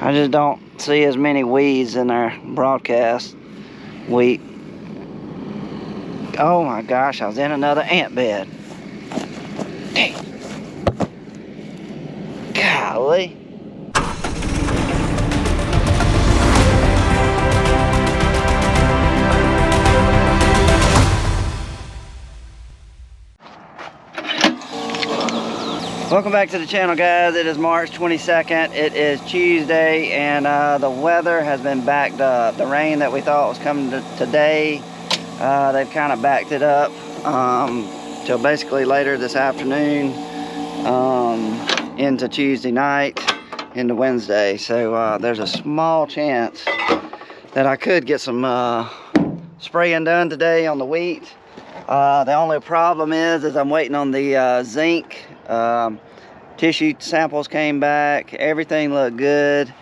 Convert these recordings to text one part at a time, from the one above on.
I just don't see as many weeds in our broadcast wheat. Oh my gosh, I was in another ant bed. Dang. Golly. Welcome back to the channel, guys. It is March 22nd. It is Tuesday, and the weather has been backed up. The rain that we thought was coming today, they've kind of backed it up till basically later this afternoon, into Tuesday night, into Wednesday. So there's a small chance that I could get some spraying done today on the wheat. The only problem is I'm waiting on the zinc. Tissue samples came back, everything looked good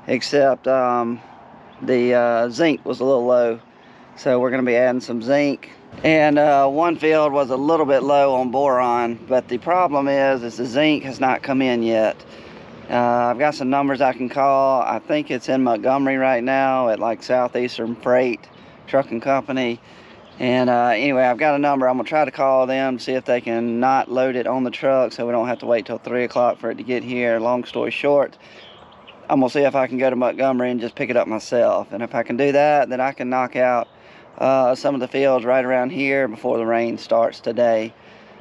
except the zinc was a little low, so we're going to be adding some zinc. And one field was a little bit low on boron, but the problem is the zinc has not come in yet. I've got some numbers I can call. I think it's in Montgomery right now at like Southeastern Freight Trucking Company. And anyway, I've got a number. I'm gonna try to call them, see if they can not load it on the truck so we don't have to wait till 3 o'clock for it to get here. Long story short, I'm gonna see if I can go to Montgomery and just pick it up myself. And if I can do that, then I can knock out some of the fields right around here before the rain starts today.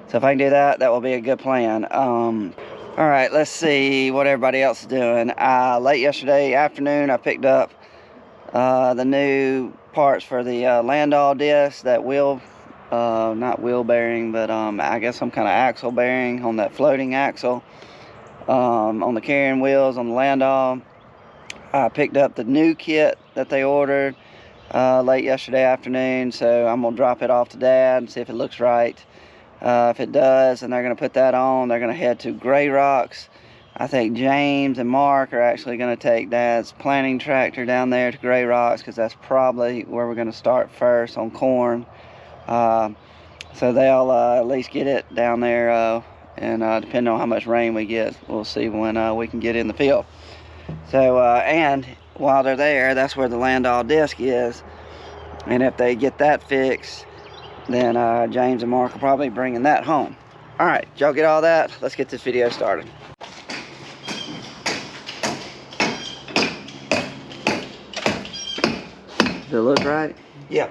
So if I can do that, that will be a good plan. All right, let's see what everybody else is doing. Late yesterday afternoon, I picked up the new parts for the Landau disc, that wheel, not wheel bearing, but I guess some kind of axle bearing on that floating axle, on the carrying wheels on the Landau. I picked up the new kit that they ordered late yesterday afternoon, so I'm gonna drop it off to Dad and see if it looks right. If it does, then they're gonna put that on. They're gonna head to Gray Rocks. I think James and Mark are actually going to take Dad's planting tractor down there to Gray Rocks, because that's probably where we're going to start first on corn. So they'll at least get it down there, and depending on how much rain we get, we'll see when we can get in the field. So, and while they're there, that's where the Landau disc is. And if they get that fixed, then James and Mark will probably be bringing that home. All right, y'all get all that? Let's get this video started. Does it look right? Yeah.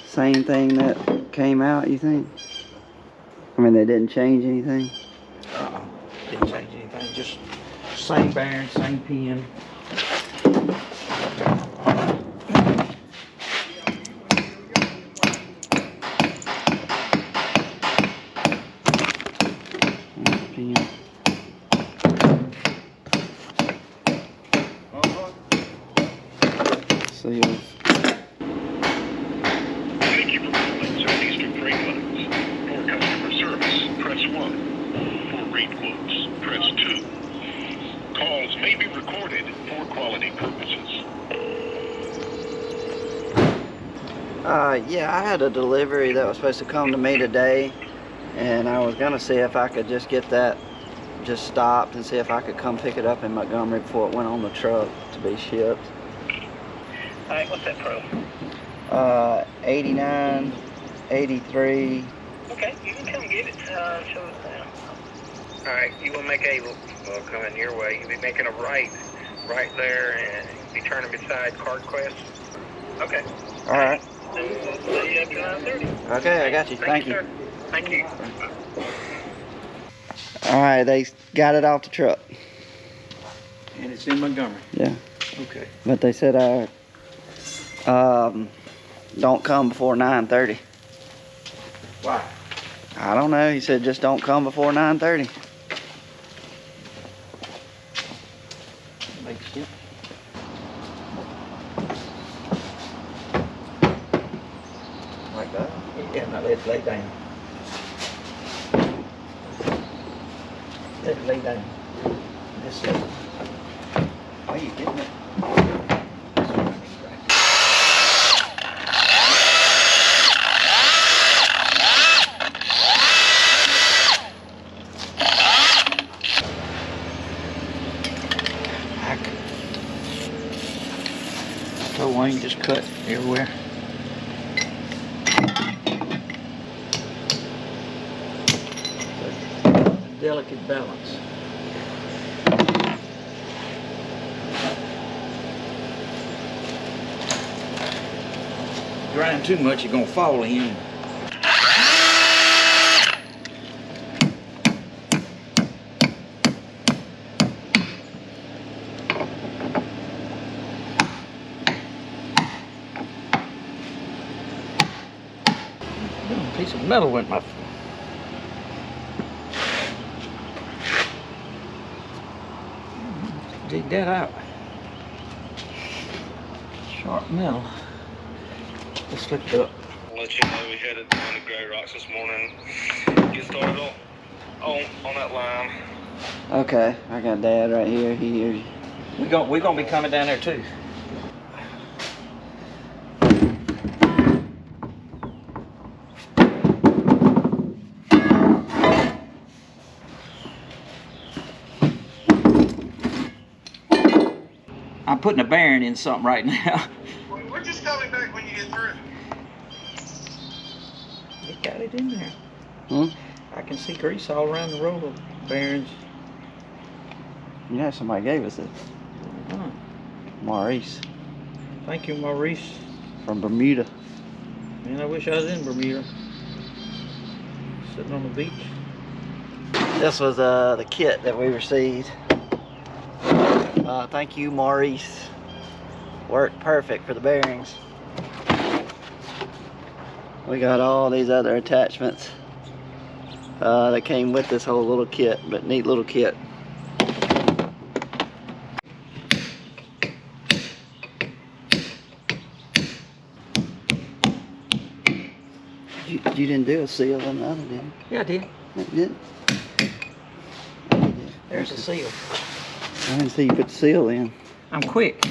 Same thing that came out, you think? I mean, they didn't change anything? Didn't change anything. Just same bearing, same pin. Seals. Thank you for calling Southeastern Freight Lines. For customer service, press 1. For rate quotes, press 2. Calls may be recorded for quality purposes. Yeah, I had a delivery that was supposed to come to me today, and I was gonna see if I could just get that just stopped and see if I could come pick it up in Montgomery before it went on the truck to be shipped. Alright, what's that pro? 89, 83. Okay, you can come get it. Show us down. Alright, you will make a, well, coming your way. You'll be making a right there, and be turning beside CardQuest. Okay. Alright. And we'll see you after 9:30. Okay, I got you. Thank you. Sir. Thank you. Alright, they got it off the truck. And it's in Montgomery. Yeah. Okay. But they said don't come before 9:30. Why? I don't know. He said just don't come before 9:30. Makes sense. Like that? Yeah, now let's lay down. Let's lay down. This way. Are you getting it? So Wayne just cut everywhere. Delicate balance. Grind too much, you're gonna fall in. A piece of metal went my. Dig that out. Sharp metal. Let's flip it up. I'll let you know we headed down to Gray Rocks this morning. Get started on that line. Okay, I got Dad right here. He hears you. We're gonna be coming down there too. I'm putting a bearing in something right now. We're just coming back when you get through. You got it in there. Hmm? I can see grease all around the roller bearings. Yeah, somebody gave us it. Huh. Maurice Thank you, Maurice. from Bermuda. Man, I wish I was in Bermuda. Sitting on the beach. This was the kit that we received. Thank you, Maurice. Worked perfect for the bearings. We got all these other attachments that came with this whole little kit, but neat little kit. You didn't do a seal on the other, did you? Yeah, I did. You did? There's the seal. I didn't see you put the seal in. I'm quick.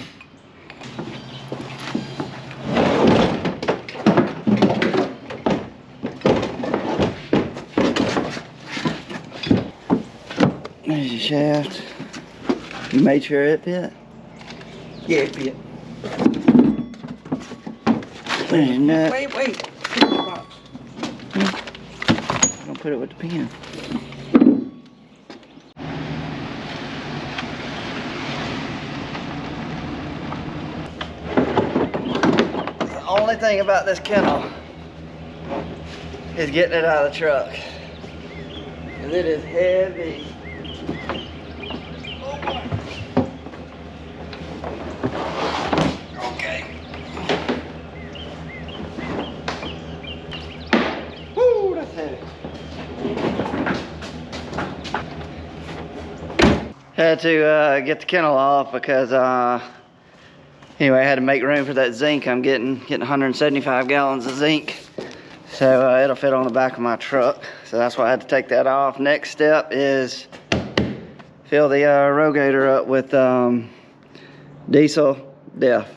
There's your shaft. You made sure it fit? Yeah, it fit. There's your nut. Wait. Don't put it with the pin. The only thing about this kennel is getting it out of the truck. 'Cause it is heavy. Okay. Woo, that's heavy. Had to get the kennel off because anyway, I had to make room for that zinc. I'm getting 175 gallons of zinc, so it'll fit on the back of my truck. So that's why I had to take that off. Next step is fill the rogator up with diesel DEF.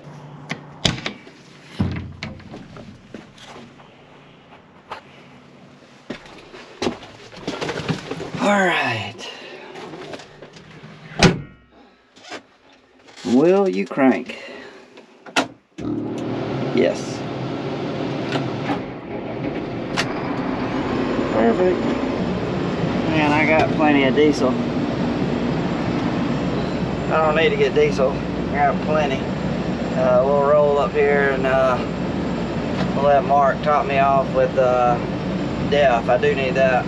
All right. Will you crank? Yes. Perfect. Man, I got plenty of diesel. I don't need to get diesel. I got plenty. We'll roll up here and we'll let Mark top me off with DEF. I do need that.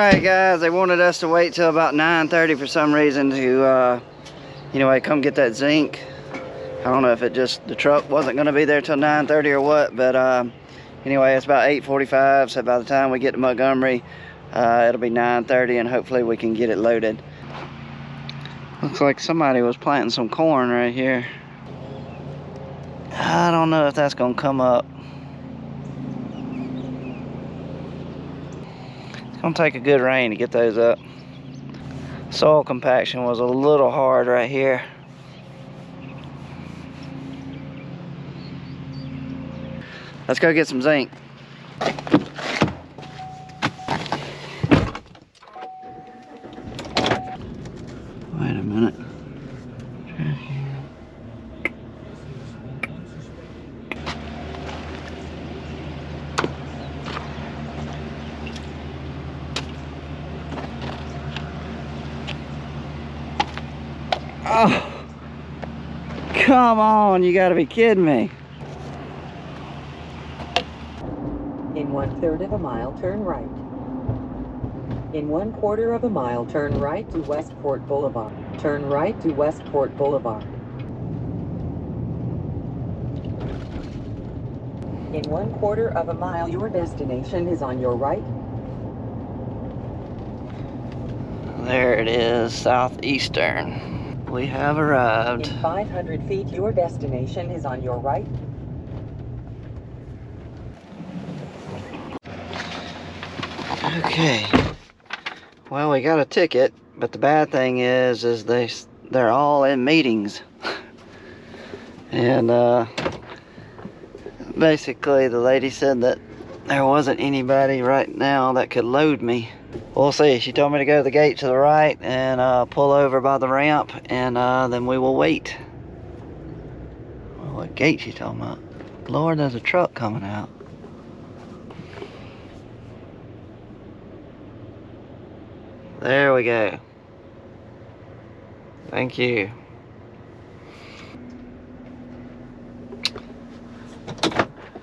right, guys, they wanted us to wait till about 9:30 for some reason to, anyway, come get that zinc. I don't know if it just, the truck wasn't gonna be there till 9:30 or what, but anyway, it's about 8:45, so by the time we get to Montgomery, it'll be 9:30 and hopefully we can get it loaded. Looks like somebody was planting some corn right here. I don't know if that's gonna come up. It's gonna take a good rain to get those up. Soil compaction was a little hard right here. Let's go get some zinc. Wait a minute. Oh, come on, you gotta be kidding me. In 1/3 of a mile, turn right. In 1/4 of a mile, turn right to Westport Boulevard. Turn right to Westport Boulevard. In 1/4 of a mile, your destination is on your right. There it is, Southeastern. We have arrived. In 500 feet, your destination is on your right. Okay. Well, we got a ticket, but the bad thing is they're all in meetings. And basically the lady said that there wasn't anybody right now that could load me. We'll see. She told me to go to the gate to the right and pull over by the ramp, and then we will wait. Well, what gate she talking about? Lord, there's a truck coming out. There we go. Thank you.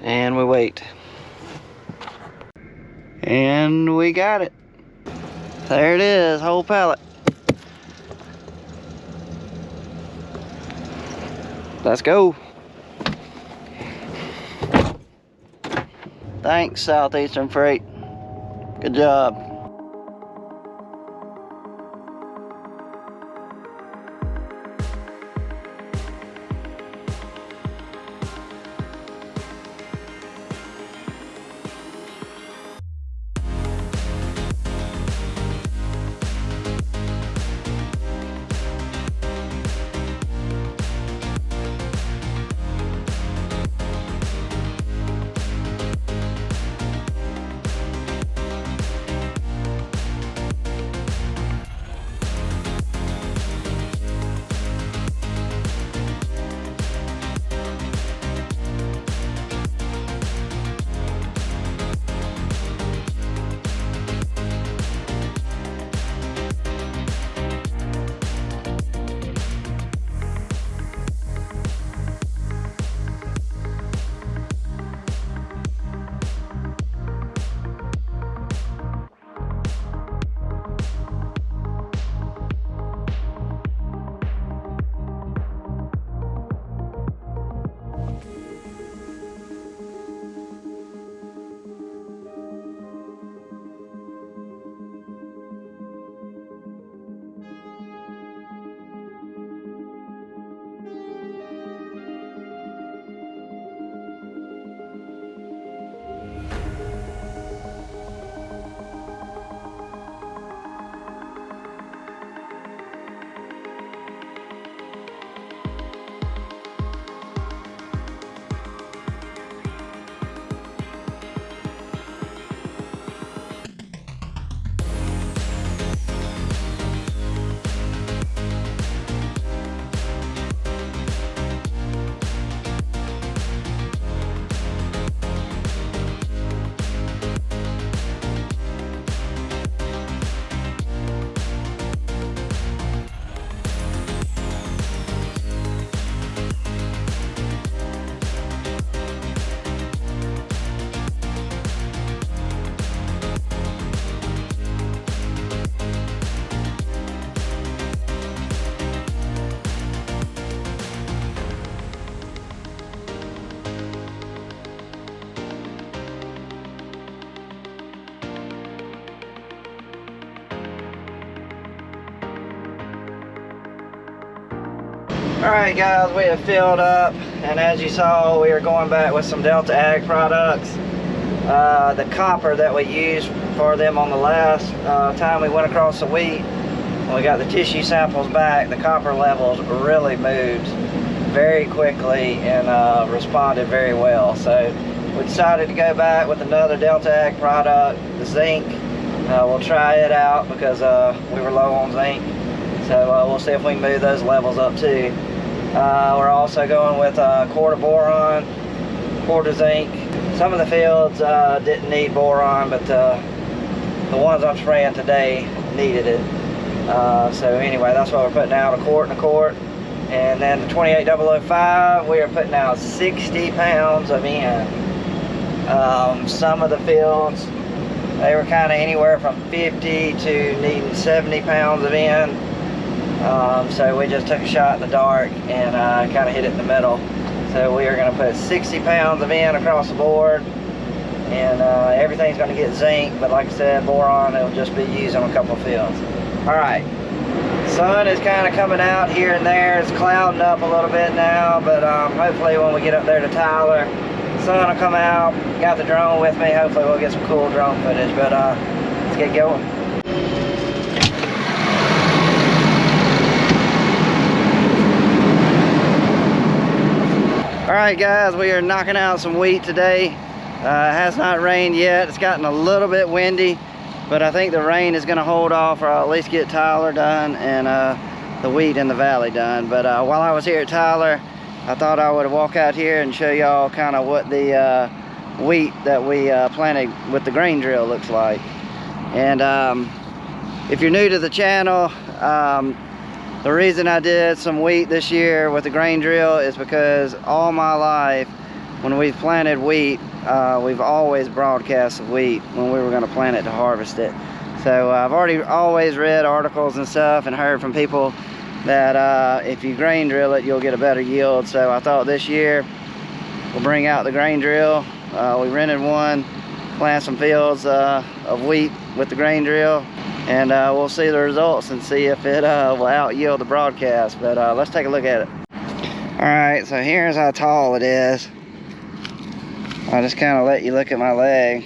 And we wait. And we got it. There it is, whole pallet. Let's go. Thanks, Southeastern Freight. Good job. Alright guys, we have filled up, and as you saw, we are going back with some Delta Ag products. The copper that we used for them on the last time we went across the wheat, when we got the tissue samples back, the copper levels really moved very quickly and responded very well. So we decided to go back with another Delta Ag product, the zinc. We'll try it out because we were low on zinc. So we'll see if we can move those levels up too. We're also going with a quart of boron, quart of zinc. Some of the fields didn't need boron, but the ones I'm spraying today needed it. So anyway, that's why we're putting out a quart and a quart. And then the 28005, we are putting out 60 pounds of N. Some of the fields, they were kind of anywhere from 50 to needing 70 pounds of N. So we just took a shot in the dark and kind of hit it in the middle. So we are going to put 60 pounds of N across the board, and everything's going to get zinc, but like I said, boron, it'll just be used on a couple of fields. Alright, sun is kind of coming out here and there. It's clouding up a little bit now, but hopefully when we get up there to Tyler, the sun will come out. Got the drone with me. Hopefully we'll get some cool drone footage, but let's get going. Alright guys, we are knocking out some wheat today. It has not rained yet. It's gotten a little bit windy, but I think the rain is going to hold off, or I'll at least get Tyler done and the wheat in the valley done. But while I was here at Tyler, I thought I would walk out here and show y'all kind of what the wheat that we planted with the grain drill looks like. And if you're new to the channel, the reason I did some wheat this year with the grain drill is because all my life, when we've planted wheat, we've always broadcast the wheat when we were going to plant it to harvest it. So I've always read articles and stuff and heard from people that if you grain drill it, you'll get a better yield. So I thought this year we'll bring out the grain drill. We rented one, plant some fields of wheat with the grain drill, and we'll see the results and see if it will out yield the broadcast. But let's take a look at it. Alright, so here's how tall it is. I'll just kind of let you look at my leg.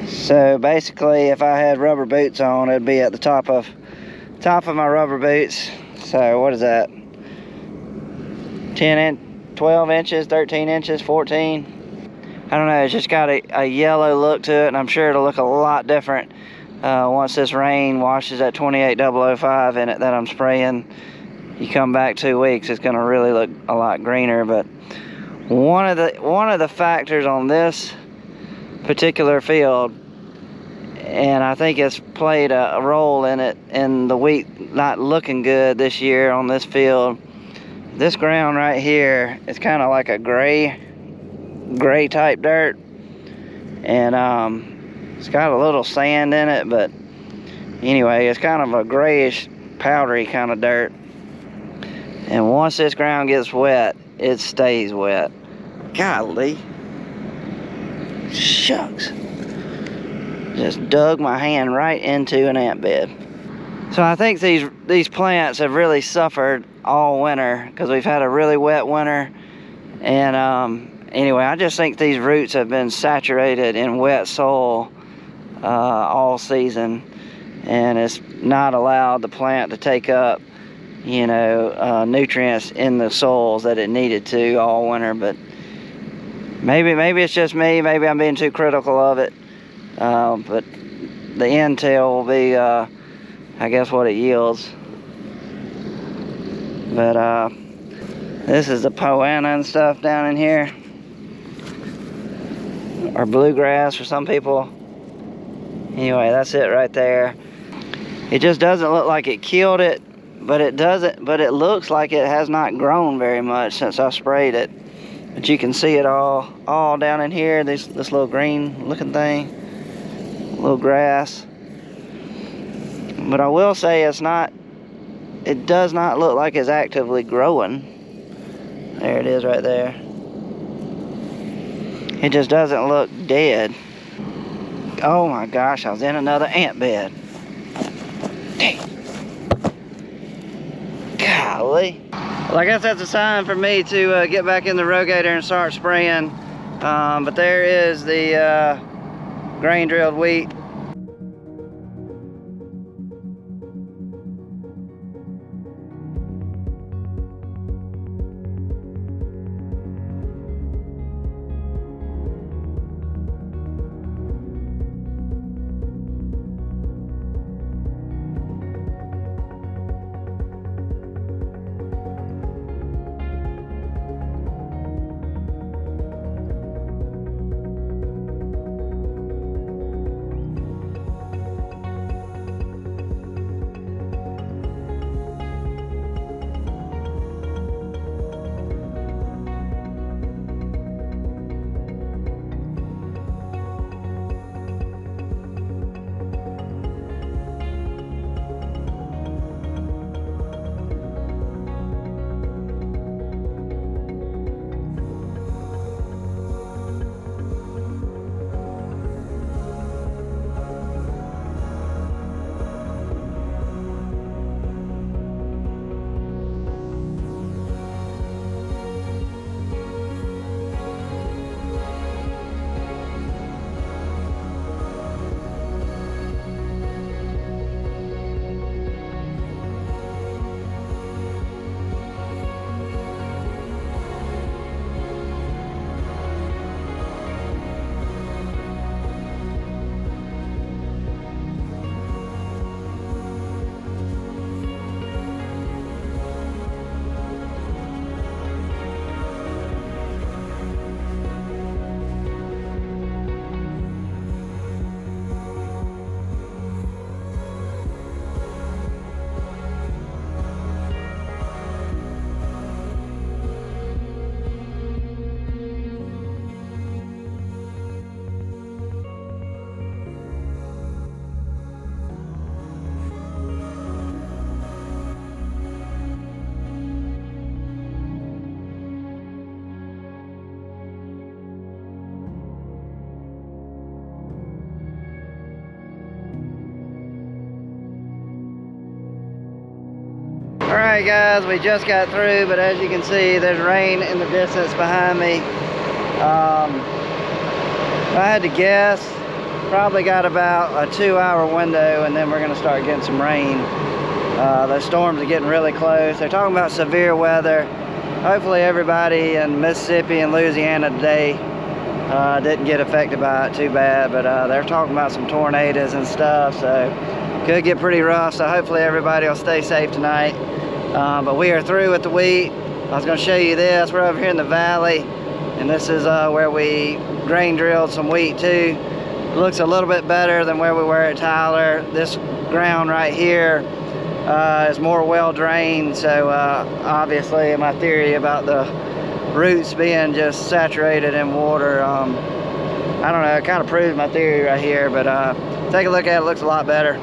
So basically, if I had rubber boots on, it'd be at the top of my rubber boots. So what is that? 12 inches, 13 inches, 14. I don't know, it's just got a yellow look to it, and I'm sure it'll look a lot different once this rain washes that 28005 in it that I'm spraying. You come back 2 weeks, it's gonna really look a lot greener. But one of the factors on this particular field, and I think it's played a role in it, in the wheat not looking good this year on this field, this ground right here is kind of like a gray type dirt, and it's got a little sand in it, but anyway, it's kind of a grayish powdery kind of dirt. And once this ground gets wet, it stays wet. Golly, shucks, just dug my hand right into an ant bed. So I think these plants have really suffered all winter because we've had a really wet winter. And anyway, I just think these roots have been saturated in wet soil all season, and it's not allowed the plant to take up, you know, nutrients in the soils that it needed to all winter. But maybe it's just me. Maybe I'm being too critical of it. But the intel will be, I guess, what it yields. But this is the poana and stuff down in here, or bluegrass for some people. Anyway, that's it right there. It just doesn't look like it killed it, but it looks like it has not grown very much since I sprayed it. But you can see it all down in here, this little green looking thing, little grass. But I will say it does not look like it's actively growing. There it is right there. It just doesn't look dead. Oh my gosh, I was in another ant bed. Dang. Golly. Well, I guess that's a sign for me to get back in the rogator and start spraying. But there is the grain drilled wheat. Alright guys, we just got through, but as you can see, there's rain in the distance behind me. If I had to guess, probably got about a 2-hour window, and then we're going to start getting some rain. The storms are getting really close. They're talking about severe weather. Hopefully everybody in Mississippi and Louisiana today didn't get affected by it too bad, but they're talking about some tornadoes and stuff, so could get pretty rough. So hopefully everybody will stay safe tonight. But we are through with the wheat. I was going to show you this. We're over here in the valley, and this is where we grain drilled some wheat too. It looks a little bit better than where we were at Tyler. This ground right here is more well drained, so obviously my theory about the roots being just saturated in water, I don't know, it kind of proves my theory right here, but take a look at it. It looks a lot better.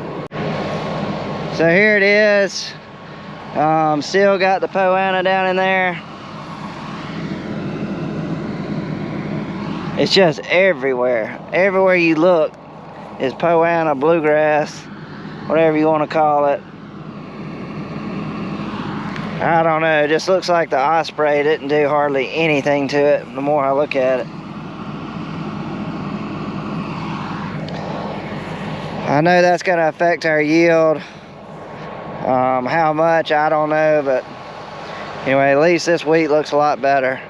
So here it is. Still got the poana down in there. It's just everywhere. Everywhere you look is poana, bluegrass, whatever you want to call it. I don't know, it just looks like the osprey didn't do hardly anything to it the more I look at it. I know that's going to affect our yield. How much, I don't know, but anyway, at least this wheat looks a lot better.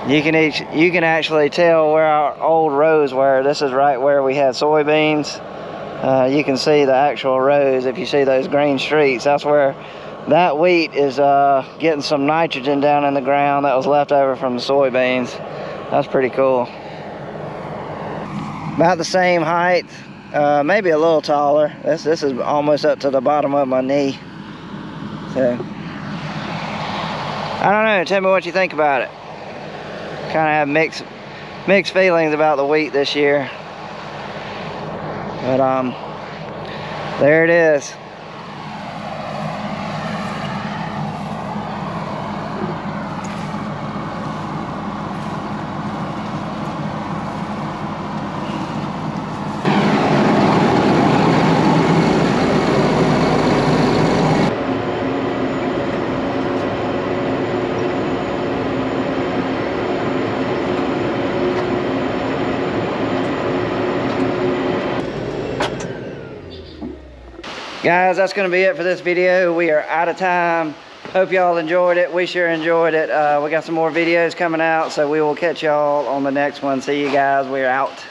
You can actually tell where our old rows were. This is right where we had soybeans. You can see the actual rows. If you see those green streaks, that's where that wheat is getting some nitrogen down in the ground that was left over from the soybeans. That's pretty cool. About the same height. Maybe a little taller. This is almost up to the bottom of my knee. So I don't know. Tell me what you think about it. Kind of have mixed feelings about the wheat this year. But there it is. Guys, that's going to be it for this video. We are out of time. Hope y'all enjoyed it. We sure enjoyed it. We got some more videos coming out, so we will catch y'all on the next one. See you guys. We're out.